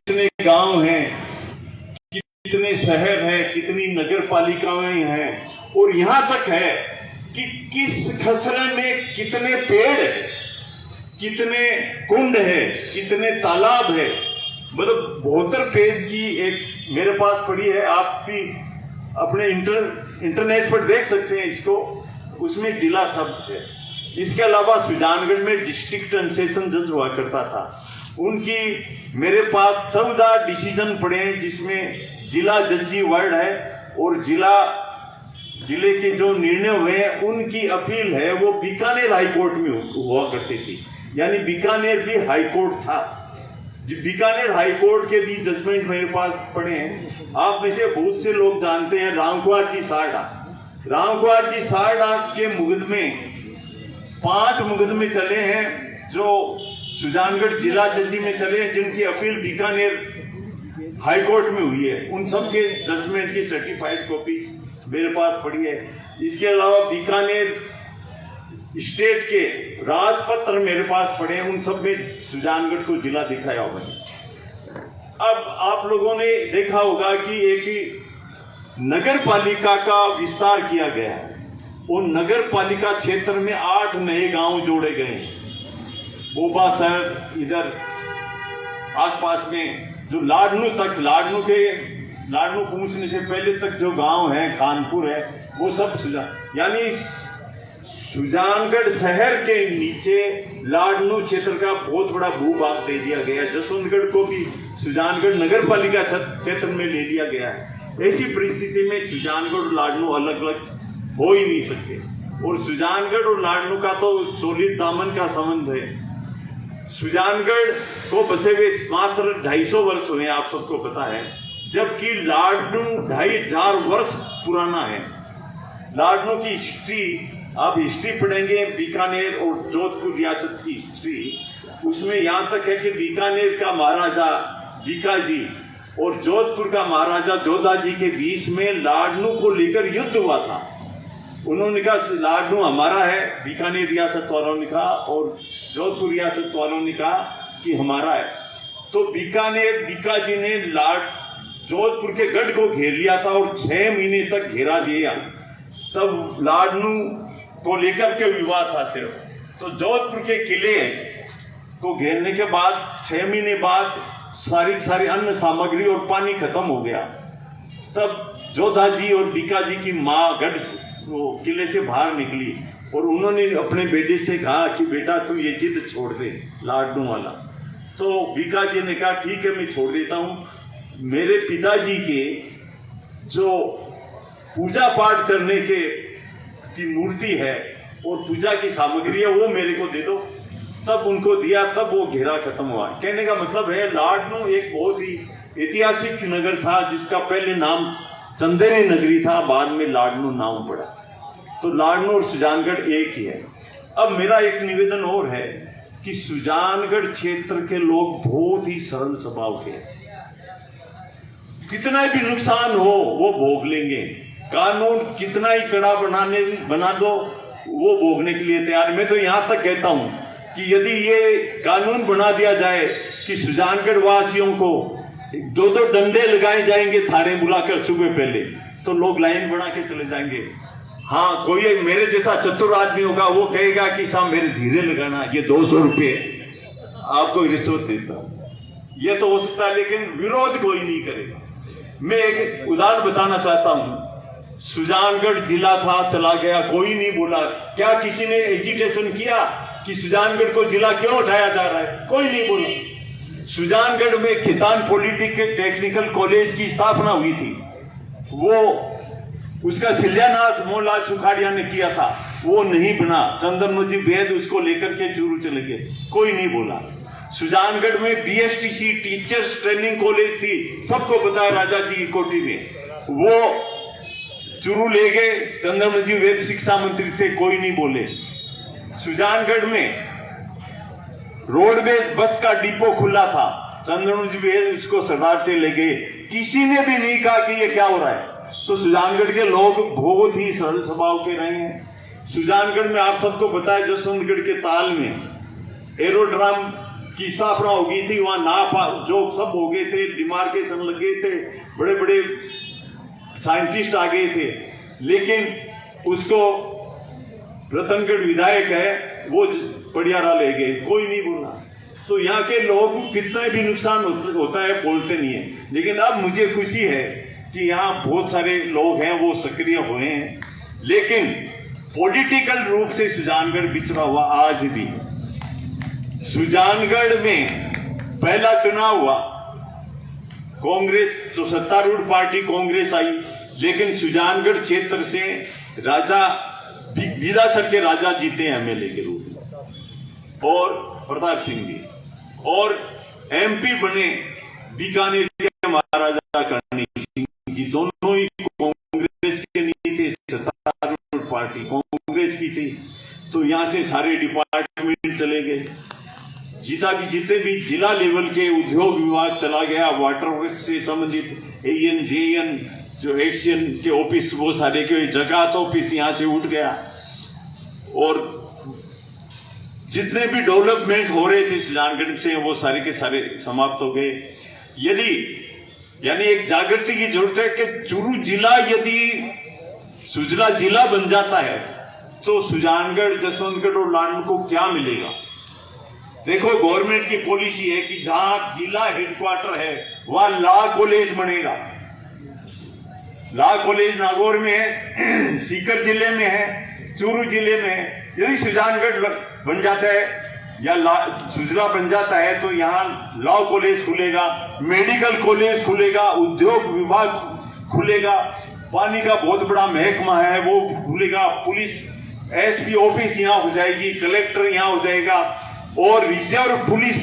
कितने गांव हैं, कितने शहर हैं, कितनी नगर पालिकाएं हैं, और यहां तक है कि किस खसरे में कितने पेड़ है, कितने कुंड है, कितने तालाब है। मतलब 72 पेज की एक मेरे पास पड़ी है, आप भी अपने इंटरनेट पर देख सकते हैं इसको। उसमें जिला शब्द है। इसके अलावा सुजानगढ़ में डिस्ट्रिक्ट एंड सेशन जज हुआ करता था, उनकी मेरे पास 14 डिसीजन पड़े हैं, जिसमें जिला जजी वर्ड है और जिले के जो निर्णय हुए हैं उनकी अपील है, वो बीकानेर हाईकोर्ट में हुआ करती थी। यानी बीकानेर भी हाईकोर्ट था। बीकानेर हाईकोर्ट के भी जजमेंट मेरे पास पड़े हैं। आप में से बहुत से लोग जानते हैं रामकुमार जी सारडा। रामकुमार जी सारडा के मुकदमे 5 मुकदमे चले हैं जो सुजानगढ़ जिला जजी में चले हैं, जिनकी अपील बीकानेर हाईकोर्ट में हुई है। उन सब के जजमेंट की सर्टिफाइड कॉपी मेरे पास पड़ी है। इसके अलावा बीकानेर स्टेट के राजपत्र मेरे पास पड़े हैं, उन सब में सुजानगढ़ को जिला दिखाया होगा। अब आप लोगों ने देखा होगा कि एक नगर पालिका का विस्तार किया गया है, और नगर पालिका क्षेत्र में 8 नए गांव जोड़े गए हैं। बोबा शहर इधर आसपास में, जो लाडनू पहुंचने से पहले तक जो गांव है, खानपुर है, वो सब यानी सुजानगढ़ शहर के नीचे लाडनू क्षेत्र का बहुत बड़ा भूभाग दे दिया गया। जसवंतगढ़ को भी सुजानगढ़ नगर पालिका क्षेत्र में ले लिया गया है। ऐसी परिस्थिति में सुजानगढ़ और लाडनू अलग अलग हो ही नहीं सकते, और सुजानगढ़ और लाडनू का तो सोलित दामन का संबंध है। सुजानगढ़ को बसे हुए मात्र 250 वर्ष हुए, आप सबको पता है, जबकि लाडनू 2500 वर्ष पुराना है। लाडनू की हिस्ट्री, आप हिस्ट्री पढ़ेंगे बीकानेर और जोधपुर रियासत की हिस्ट्री, उसमें यहां तक है कि बीकानेर का महाराजा बीकाजी और जोधपुर का महाराजा जोधाजी के बीच में लाडनू को लेकर युद्ध हुआ था। उन्होंने कहा लाडनू हमारा है, बीकानेर रियासत वालों ने कहा, और जोधपुर रियासत वालों ने कहा कि हमारा है। तो बीकाजी ने जोधपुर के गढ़ को घेर लिया था और 6 महीने तक घेरा दिया। तब लाडनू को लेकर के विवाद था सिर्फ। तो जोधपुर के किले को घेरने के बाद 6 महीने बाद सारी अन्न सामग्री और पानी खत्म हो गया। तब जोधाजी और बीकाजी की मां गढ़ वो किले से बाहर निकली, और उन्होंने अपने बेटे से कहा कि बेटा तू ये जिद छोड़ दे लाडनू वाला। तो बीकाजी ने कहा ठीक है मैं छोड़ देता हूं, मेरे पिताजी के जो पूजा पाठ करने की मूर्ति है और पूजा की सामग्री है वो मेरे को दे दो। तब उनको दिया, तब वो घेरा खत्म हुआ। कहने का मतलब है लाडनू एक बहुत ही ऐतिहासिक नगर था, जिसका पहले नाम चंदेरी नगरी था, बाद में लाडनू नाम पड़ा। तो लाडनू और सुजानगढ़ एक ही है। अब मेरा एक निवेदन और है कि सुजानगढ़ क्षेत्र के लोग बहुत ही सरल स्वभाव के, कितना भी नुकसान हो वो भोग लेंगे। कानून कितना ही कड़ा बना दो वो भोगने के लिए तैयार। मैं तो यहां तक कहता हूं कि यदि ये कानून बना दिया जाए कि सुजानगढ़ वासियों को 2-2 डंडे लगाए जाएंगे थाने बुलाकर सुबह पहले, तो लोग लाइन बना के चले जाएंगे। हाँ, कोई मेरे जैसा चतुर आदमी होगा, वो कहेगा कि साहब मेरे धीरे लगाना, ये 200 रुपये आपको रिश्वत देता हूं। ये तो हो सकता है, लेकिन विरोध कोई नहीं करेगा। मैं एक उदाहरण बताना चाहता हूं। सुजानगढ़ जिला था, चला गया, कोई नहीं बोला। क्या किसी ने एजिटेशन किया कि सुजानगढ़ को जिला क्यों उठाया जा रहा है? कोई नहीं बोला। सुजानगढ़ में खितान टेक्निकल कॉलेज की स्थापना हुई थी, वो उसका शिलान्यास मोहनलाल सुखाड़िया ने किया था, वो नहीं बना। चंद्रमोजी वैद उसको लेकर के चूरू चले गए, कोई नहीं बोला। सुजानगढ़ में बीएसटीसी टीचर्स ट्रेनिंग कॉलेज थी, सबको पता है, राजा जी की कोठी में, वो चूरू ले गए। चंद्रमोजी वैद शिक्षा मंत्री थे, कोई नहीं बोले। सुजानगढ़ में रोडवेज बस का डिपो खुला था, चंद्रमोजी वैद उसको सरदार से ले गए, किसी ने भी नहीं कहा कि ये क्या हो रहा है। तो सुजानगढ़ के लोग बहुत ही सरल स्वभाव के रहे हैं। सुजानगढ़ में आप सबको पता है, जसवंतगढ़ के ताल में एरोड्राम की स्थापना हो गई थी, वहां नाप जो सब हो गए थे, डिमार्केशन लग गए थे, बड़े बड़े साइंटिस्ट आ गए थे, लेकिन उसको रतनगढ़ विधायक है वो पड़ियारा ले गए, कोई नहीं बोला। तो यहाँ के लोगों को कितना भी नुकसान होता है बोलते नहीं है। लेकिन अब मुझे खुशी है कि यहाँ बहुत सारे लोग हैं वो सक्रिय हुए हैं, लेकिन पॉलिटिकल रूप से सुजानगढ़ बिछड़ा हुआ आज भी। सुजानगढ़ में पहला चुनाव हुआ, कांग्रेस तो सत्तारूढ़ पार्टी कांग्रेस आई, लेकिन सुजानगढ़ क्षेत्र से राजा विधासर के राजा जीते एमएलए के रूप में, और प्रताप सिंह जी, और एमपी बने बीकानेर के महाराजा करणी सिंह जी, दोनों ही कांग्रेस के नहीं थे, सत्तारूढ़ पार्टी कांग्रेस की थी। तो यहां से सारे डिपार्टमेंट चले गए, जितने भी जिला लेवल के उद्योग विभाग चला गया, वाटर वर्क्स से संबंधित एएन जेएन जो एक्शन के ऑफिस वो सारे के जगत ऑफिस यहां से उठ गया, और जितने भी डेवलपमेंट हो रहे थे सुजानगढ़ से वो सारे के सारे समाप्त हो गए। यानी एक जागृति की जरूरत है कि चूरू जिला यदि सुजला जिला बन जाता है तो सुजानगढ़, जसवंतगढ़ और लाडन को क्या मिलेगा। देखो, गवर्नमेंट की पॉलिसी है कि जहां जिला हेडक्वार्टर है वहां लॉ कॉलेज बनेगा। लॉ कॉलेज नागौर में है, सीकर जिले में है, चूरू जिले में है। यदि सुजानगढ़ बन जाता है या सुजला बन जाता है तो यहाँ लॉ कॉलेज खुलेगा, मेडिकल कॉलेज खुलेगा, उद्योग विभाग खुलेगा, पानी का बहुत बड़ा महकमा है वो खुलेगा, पुलिस एसपी ऑफिस यहाँ हो जाएगी, कलेक्टर यहाँ हो जाएगा, और रिजर्व पुलिस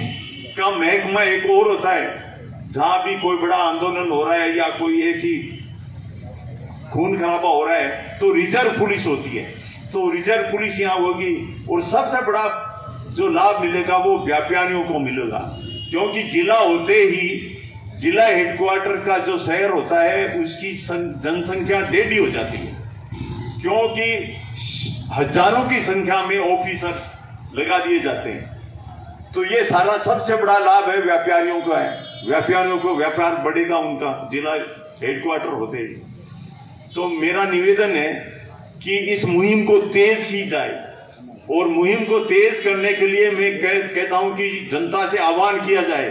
का महकमा एक और होता है। जहां भी कोई बड़ा आंदोलन हो रहा है या कोई ऐसी खून खराबा हो रहा है तो रिजर्व पुलिस होती है, तो रिजर्व पुलिस यहाँ होगी। और सबसे बड़ा जो लाभ मिलेगा वो व्यापारियों को मिलेगा, क्योंकि जिला होते ही जिला हेडक्वार्टर का जो शहर होता है उसकी जनसंख्या डेढ़ी हो जाती है, क्योंकि हजारों की संख्या में ऑफिसर्स लगा दिए जाते हैं। तो ये सारा सबसे बड़ा लाभ है व्यापारियों का है, व्यापारियों को व्यापार बढ़ेगा उनका जिला हेडक्वार्टर होते ही। तो मेरा निवेदन है कि इस मुहिम को तेज की जाए, और मुहिम को तेज करने के लिए मैं कहता हूं कि जनता से आह्वान किया जाए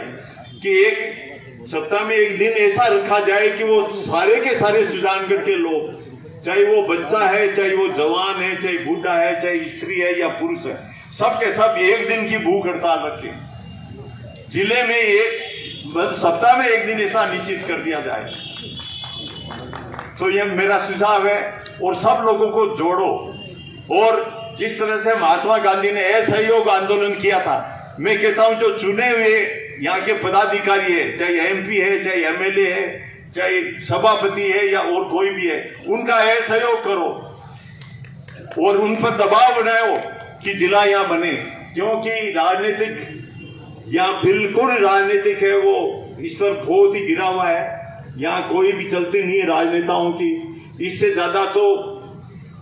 कि एक सप्ताह में एक दिन ऐसा रखा जाए कि वो सारे के सारे सुजानगढ़ के लोग, चाहे वो बच्चा है, चाहे वो जवान है, चाहे बूढ़ा है, चाहे स्त्री है या पुरुष है, सब के सब एक दिन की भूख हड़ताल रखें। जिले में एक सप्ताह में एक दिन ऐसा निश्चित कर दिया जाए। तो ये मेरा सुझाव है, और सब लोगों को जोड़ो। और जिस तरह से महात्मा गांधी ने असहयोग आंदोलन किया था, मैं कहता हूं जो चुने हुए यहाँ के पदाधिकारी है, चाहे एमपी है, चाहे एमएलए है, चाहे सभापति है या और कोई भी है, उनका असहयोग करो और उन पर दबाव बनाओ कि जिला यहाँ बने। क्योंकि राजनीतिक यहाँ बिल्कुल राजनीतिक है, वो इस पर बहुत ही गिरा हुआ है। यहाँ कोई भी चलती नहीं है राजनेताओं की, इससे ज्यादा तो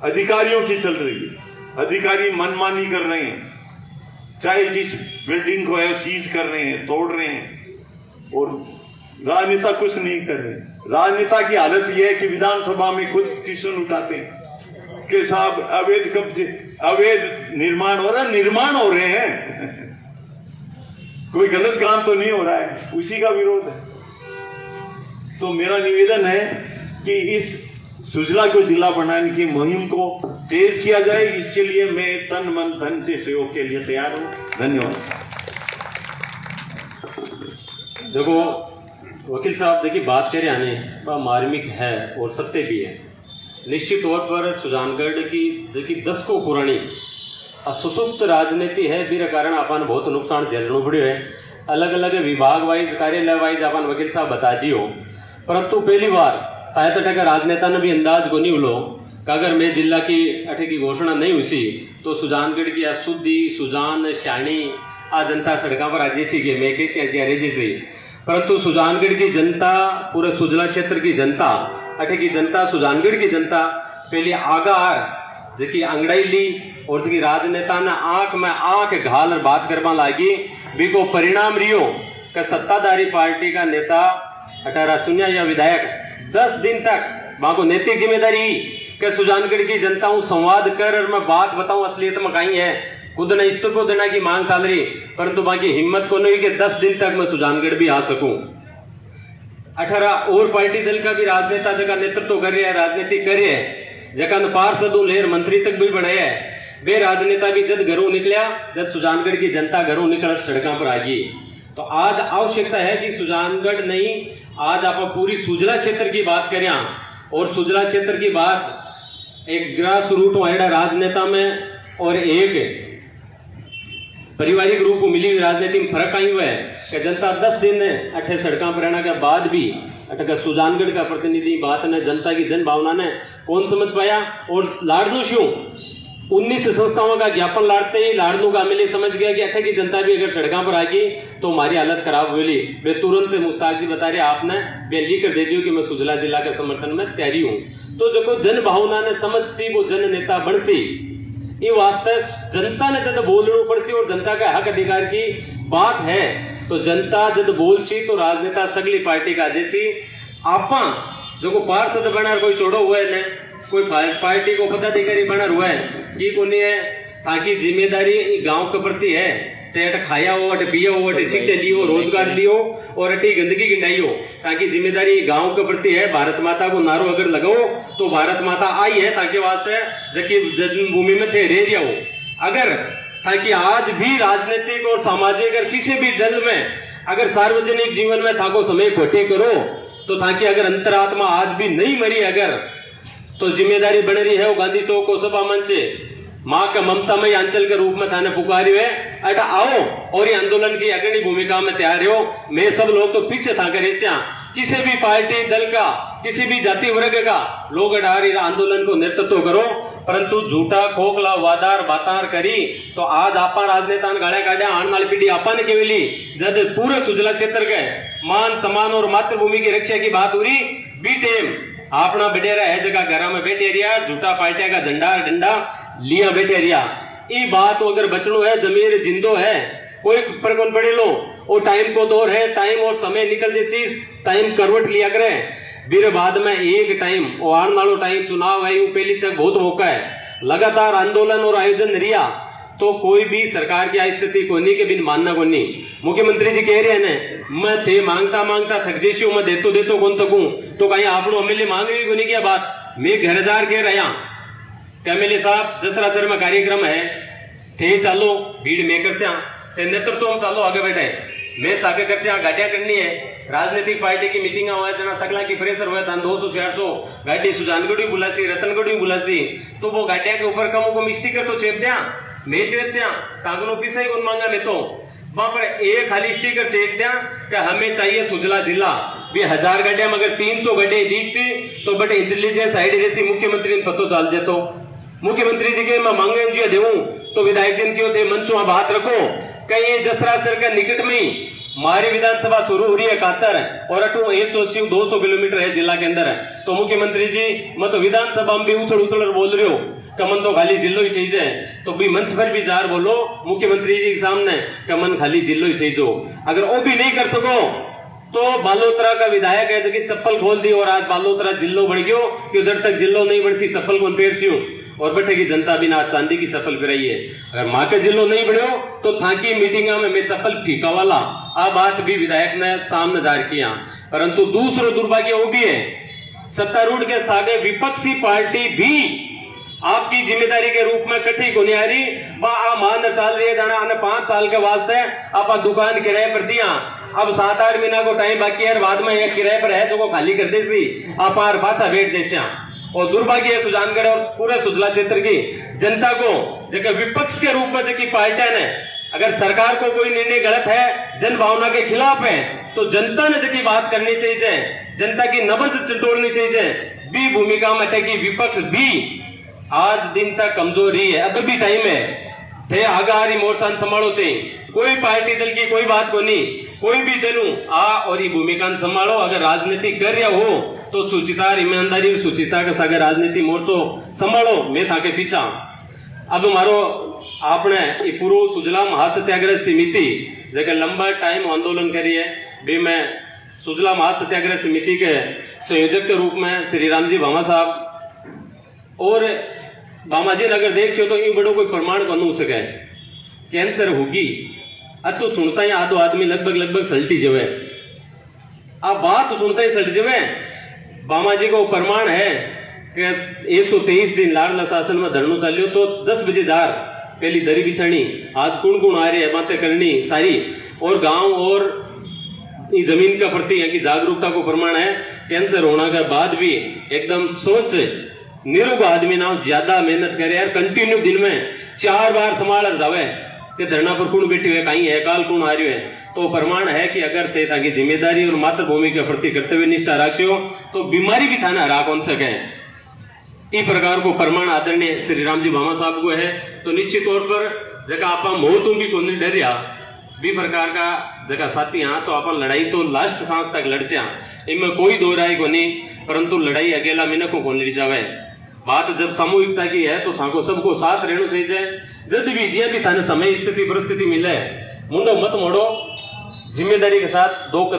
अधिकारियों की चल रही है। अधिकारी मनमानी कर रहे हैं, चाहे जिस बिल्डिंग को है सीज कर रहे हैं, तोड़ रहे हैं, और राजनेता कुछ नहीं कर रहे। राजनेता की हालत यह है कि विधानसभा में खुद क्वेश्चन उठाते हैं कि साहब अवैध कब्जे, अवैध निर्माण हो रहा है, निर्माण हो रहे हैं कोई गलत काम तो नहीं हो रहा है, उसी का विरोध है। तो मेरा निवेदन है कि इस सुजला को जिला बनाने की मुहिम को तेज किया जाए, इसके लिए मैं तन मन धन से सहयोग के लिए तैयार हूं। धन्यवाद। देखो वकील साहब देखिए बात करे आने वह मार्मिक है और सत्य भी है। निश्चित तौर पर सुजानगढ़ की जो दशकों पुरानी असुसुप्त राजनीति है, बीर कारण अपन बहुत नुकसान झेलना पड़ो है। अलग अलग विभाग वाइज कार्यालय वाइज अपन वकील साहब बता दियो, परंतु पहली बार शायद टका राजनेता ने भी अंदाज को नहीं उलो कि अगर मैं जिला की अठे की घोषणा नहीं हुई तो सुजानगढ़ की अशुद्धि सुजान श्याणी आ जनता सड़कों पर आज जैसी के मैं कैसी आज जैसे, परंतु सुजानगढ़ की जनता, पूरे सुजला क्षेत्र की जनता, अठे की जनता, सुजानगढ़ की जनता पहले आगार जी अंगड़ाई ली और जी राजनेता ने आंख में आंख घाल बात करवा लागी बीको परिणाम रियो कि सत्ताधारी पार्टी का नेता 18 चुनिया या विधायक 10 दिन तक माको नैतिक जिम्मेदारी कि सुजानगढ़ की जनता हूं संवाद कर और मैं बात बताऊं असलियत में कहीं है, खुद ने इस्तीफा देना की मांग चाल रही, परंतु बाकी हिम्मत को नहीं कि 10 दिन तक मैं सुजानगढ़ भी आ सकूं। 18 और पार्टी दल का भी राजनेता जगह नेतृत्व कर रहे हैं, राजनीति कर रहे हैं, जगह पार्षद लेर मंत्री तक भी बनाया है। वे राजनेता भी जब घरों निकलिया, जब सुजानगढ़ की जनता घरों निकल सड़कों पर आ गई। तो आज आवश्यकता है कि सुजानगढ़ नहीं, आज आप पूरी सुजला क्षेत्र की बात करें, और सुजला क्षेत्र की बात एक ग्रास रूट वाइडा राजनेता में और एक पारिवारिक रूप मिली हुई राजनीति में फर्क आई हुआ है कि जनता 10 दिन अठे सड़कों पर रहने के बाद भी अटका सुजानगढ़ का प्रतिनिधि बात ने जनता की जन भावना ने कौन समझ पाया। और लाडनू शू 19 संस्थाओं का ज्ञापन लाड़ते ही लाडनू का मिले समझ गया कि अठे की जनता भी अगर सड़कों पर आ गई तो हमारी हालत खराब हुई। वे तुरंत मुश्ताक जी बता रहे आपने वे लिख कर दे दियो कि मैं सुजला जिला के समर्थन में तैयारी हूं। तो जो जन भावना ने समझ सी वो जन नेता बन सी, ये वास्ते जनता ने जब बोलना पड़ सी और जनता का हक अधिकार की बात है तो जनता जब बोल सी तो राजनेता सगली पार्टी का जैसी आपा जो को पार्षद बना कोई छोड़ो हुआ है, कोई पार्टी को पदाधिकारी बना हुआ है कि कोनी है, ताकि जिम्मेदारी गांव के प्रति है, तेट खाया हो, अट पिया हो, अट शिक्षा लियो, रोजगार लियो और अटी गंदगी गिंडाई हो, ताकि जिम्मेदारी गांव के प्रति है। भारत माता को नारो अगर लगाओ तो भारत माता आई है ताकि वास्ते जबकि जन्मभूमि में थे रह रिया हो। अगर ताकि आज भी राजनीतिक और सामाजिक अगर किसी भी दल में अगर सार्वजनिक जीवन में थाको समय खोटे करो तो ताकि अगर अंतरात्मा आज भी नहीं मरी अगर तो जिम्मेदारी बन रही है वो गांधी चौक को सभा मंच से माँ का ममतामय अंचल के रूप में थाने पुकारी है, अटा आओ और ये आंदोलन की अग्रणी भूमिका में तैयार हो। मैं सब लोग तो पीछे था करे, किसी भी पार्टी दल का किसी भी जाति वर्ग का लोग आंदोलन को नेतृत्व करो, परंतु झूठा खोखला वादार बातार करी तो आज आपा राजनेता गाड़े काढ़ा आने वाली पीढ़ी आपा ने केवली जब पूरे सुजला क्षेत्र के मान सम्मान और मातृभूमि की रक्षा की बात हो रही बी टाइम अपना बडेरा है जगह घर में बैठे रिया, झूठा पार्टिया का झंडा डंडा लिया बैठे रिया। ये बात अगर बचनो है, जमीर जिंदो है, कोई पर कौन पड़े लो, वो टाइम को दौर है, टाइम और समय निकल जैसी टाइम करवट लिया करे। फिर बाद में एक टाइम और आने वालों टाइम चुनाव है, पहली तक बहुत मौका है, लगातार आंदोलन और आयोजन रिया तो कोई भी सरकार की स्थिति को नहीं के बिन मानना को नहीं। मुख्यमंत्री जी कह रहे हैं मैं थे मांगता मांगता थक जैसी मैं देतो कौन तकूं, तो कहीं आप लोग अमेले मांग रही को नहीं क्या बात। मैं घर हजार कह रहा एमएलए साहब जसरासर में कार्यक्रम है थे चालो भीड़ मेकर से नेतृत्व हम चालो आगे बैठे मैं ताके कर से गाड़ियां करनी है। राजनीतिक पार्टी की मीटिंग हुआ जना सकला की प्रेशर हुआ था 200-400 गाड़ी सुजानगढ़ बुलासी रतनगढ़ बुलासी तो वो गाड़ियां के ऊपर कम को स्टिकर तो चेप दिया मैं चेप से कागनो पीसा ही कौन मांगा मैं तो वहां पर एक खाली स्टिकर चेप दिया कि हमें चाहिए सुजला जिला भी 1000 गाड़ियां मगर 300 गाड़ियां दिखती तो बट इंटेलिजेंस साइड रेसी मुख्यमंत्री ने पतो चाल जातो। मुख्यमंत्री जी के मैं मांगे जी देऊं तो विधायक जी क्यों थे मंचों बात रखो कहीं जसरासर के निकट में ही हमारी विधानसभा शुरू हो रही है कातर और अटू 180-200 किलोमीटर है जिला के अंदर है। तो मुख्यमंत्री जी मैं तो विधानसभा में भी उछल बोल रहे हो कमन तो खाली जिलो ही चाहिए तो भी मंच पर भी जार बोलो मुख्यमंत्री जी के सामने कमन खाली जिलो ही चाहिए। अगर वो भी नहीं कर सको तो बालोतरा का विधायक है जो चप्पल खोल दी और आज बालोतरा जिलो बढ़ गयो कि जब तक जिलो नहीं बढ़ती चप्पल कौन पेर सी और बैठे की जनता भी ना चांदी की चप्पल पिराई है। अगर माँ के जिलो नहीं बढ़ो तो थाकी मीटिंग में मैं चप्पल फीका वाला आ बात भी विधायक ने सामने जाहिर किया। परंतु दूसरा दुर्भाग्य वो भी है सत्तारूढ़ के सागे विपक्षी पार्टी भी आपकी जिम्मेदारी के रूप में कठी को नहीं आ रही मान चाल रही है जाना 5 साल के वास्ते आप दुकान किराए पर दिया अब 7-8 महीना को टाइम बाकी है बाद में एक किराए पर है तो वो खाली कर देसी आप पाछा बैठ देसिया। और दुर्भाग्य है सुजानगढ़ और पूरे सुजला क्षेत्र की जनता को जगह विपक्ष के रूप में जबकि पार्टियां ने अगर सरकार को कोई निर्णय गलत है जन भावना के खिलाफ है तो जनता ने जबकि बात करनी चाहिए, जनता की नब्ज टटोलनी चाहिए। भी भूमिका में टेकी विपक्ष भी आज दिन तक कमजोरी है, अब भी टाइम है थे आगारी मोर्चा संभालो से कोई पार्टी दल की कोई बात को नहीं कोई भी दलू आ और ये भूमिका संभालो। अगर राजनीति कर रहा हो तो सुचिता ईमानदारी सुचिता के सागे राजनीति मोर्चो संभालो मैं था के पीछा। अब मारो आपने पूर्व सुजला महासत्याग्रह समिति जगह लंबा टाइम आंदोलन करी है भी मैं सुजला महासत्याग्रह समिति के संयोजक के रूप में श्री राम जी भामा साहब और भामा जी ने अगर देखियो तो यूं बड़ो कोई प्रमाण बन हो सके कैंसर होगी तो सुनता ही आधो आदमी लगभग सल्टी जवे आप बात सुनता ही सल्ट जवे भामा जी को प्रमाण है कि 123 दिन लाडला शासन में धरनो चालियो तो 10 बजे जार पहली दरी बिछानी आज कुण आ रही है बातें करनी सारी और गांव और जमीन का प्रति है कि जागरूकता को प्रमाण है कैंसर होने के बाद भी एकदम सोच निरोग आदमी ना ज्यादा मेहनत करे यार कंटिन्यू दिन में 4 बार संभाल जावे कि धरना पर कौन बैठी हुए कहीं है काल कौन आ रही है तो प्रमाण है कि अगर थे ताकि जिम्मेदारी और मातृभूमि के प्रति कर्तव्य निष्ठा राखियो तो बीमारी भी थाना हरा कौन सके इस प्रकार को प्रमाण आदरणीय श्री राम जी भामा साहब को है तो निश्चित तौर पर जगह आप मौतों भी को नहीं डरिया भी प्रकार का जगह साथी हाँ तो अपन लड़ाई तो लास्ट सांस तक लड़चा इनमें कोई दो राय को नहीं परंतु लड़ाई अकेला मिनकों को नहीं जावे बात जब सामूहिकता की है तो साको सबको साथ रहना चाहिए जब भी जिया भी थाने समय स्थिति परिस्थिति मिले मुंडो मत मोड़ो जिम्मेदारी के साथ 2